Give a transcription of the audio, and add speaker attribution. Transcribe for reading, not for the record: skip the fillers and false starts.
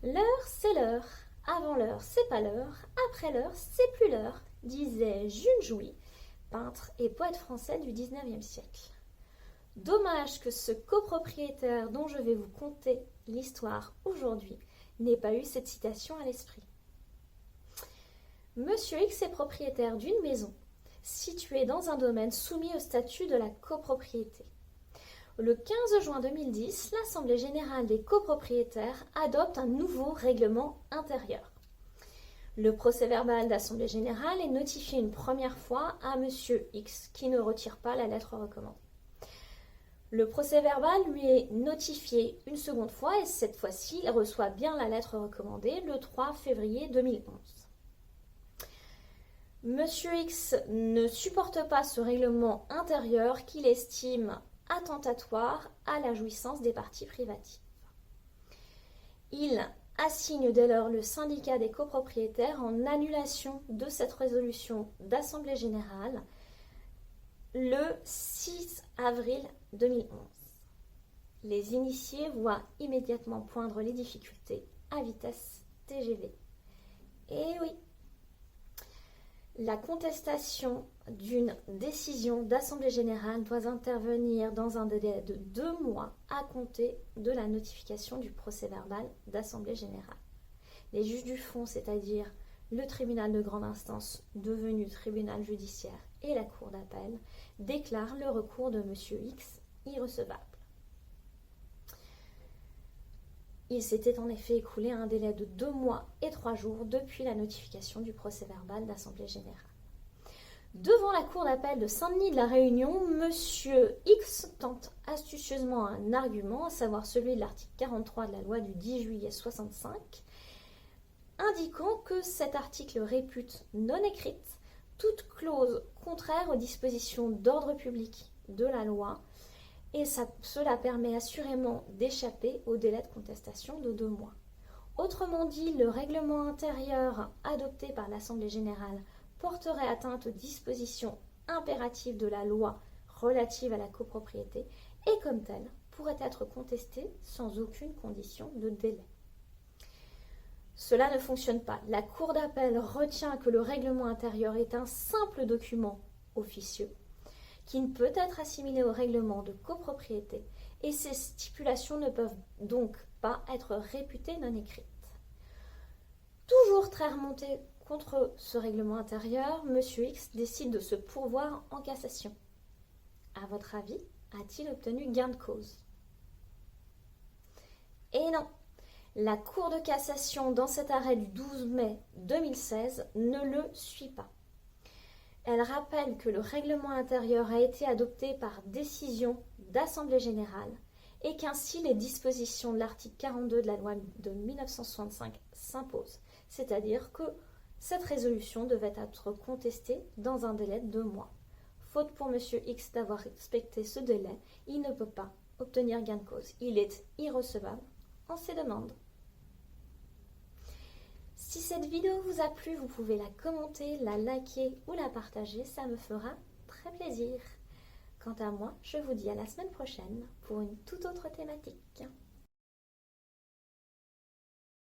Speaker 1: L'heure, c'est l'heure. Avant l'heure, c'est pas l'heure. Après l'heure, c'est plus l'heure, disait Jules Jouy, peintre et poète français du XIXe siècle. Dommage que ce copropriétaire dont je vais vous conter l'histoire aujourd'hui n'ait pas eu cette citation à l'esprit. Monsieur X est propriétaire d'une maison située dans un domaine soumis au statut de la copropriété. Le 15 juin 2010, l'Assemblée générale des copropriétaires adopte un nouveau règlement intérieur. Le procès-verbal d'Assemblée générale est notifié une première fois à Monsieur X, qui ne retire pas la lettre recommandée. Le procès-verbal lui est notifié une seconde fois et cette fois-ci, il reçoit bien la lettre recommandée le 3 février 2011. Monsieur X ne supporte pas ce règlement intérieur qu'il estime attentatoire à la jouissance des parties privatives. Il assigne dès lors le syndicat des copropriétaires en annulation de cette résolution d'Assemblée générale le 6 avril 2011. Les initiés voient immédiatement poindre les difficultés à vitesse TGV. Et oui, la contestation d'une décision d'Assemblée générale doit intervenir dans un délai de 2 mois à compter de la notification du procès-verbal d'Assemblée générale. Les juges du fond, c'est-à-dire le tribunal de grande instance devenu tribunal judiciaire et la cour d'appel, déclarent le recours de M. X irrecevable. Il s'était en effet écoulé un délai de 2 mois et 3 jours depuis la notification du procès-verbal d'Assemblée générale. Devant la cour d'appel de Saint-Denis de la Réunion, M. X tente astucieusement un argument, à savoir celui de l'article 43 de la loi du 10 juillet 65, indiquant que cet article répute non écrite toute clause contraire aux dispositions d'ordre public de la loi, et cela permet assurément d'échapper au délai de contestation de 2 mois. Autrement dit, le règlement intérieur adopté par l'Assemblée générale porterait atteinte aux dispositions impératives de la loi relative à la copropriété et comme tel pourrait être contesté sans aucune condition de délai. Cela ne fonctionne pas. La Cour d'appel retient que le règlement intérieur est un simple document officieux qui ne peut être assimilé au règlement de copropriété et ces stipulations ne peuvent donc pas être réputées non écrites. Toujours très remonté contre ce règlement intérieur, M. X décide de se pourvoir en cassation. À votre avis, a-t-il obtenu gain de cause? Et non, la Cour de cassation, dans cet arrêt du 12 mai 2016, ne le suit pas. Elle rappelle que le règlement intérieur a été adopté par décision d'Assemblée générale et qu'ainsi les dispositions de l'article 42 de la loi de 1965 s'imposent, c'est-à-dire que cette résolution devait être contestée dans un délai de 2 mois. Faute pour M. X d'avoir respecté ce délai, il ne peut pas obtenir gain de cause. Il est irrecevable en ses demandes. Si cette vidéo vous a plu, vous pouvez la commenter, la liker ou la partager, ça me fera très plaisir. Quant à moi, je vous dis à la semaine prochaine pour une toute autre thématique.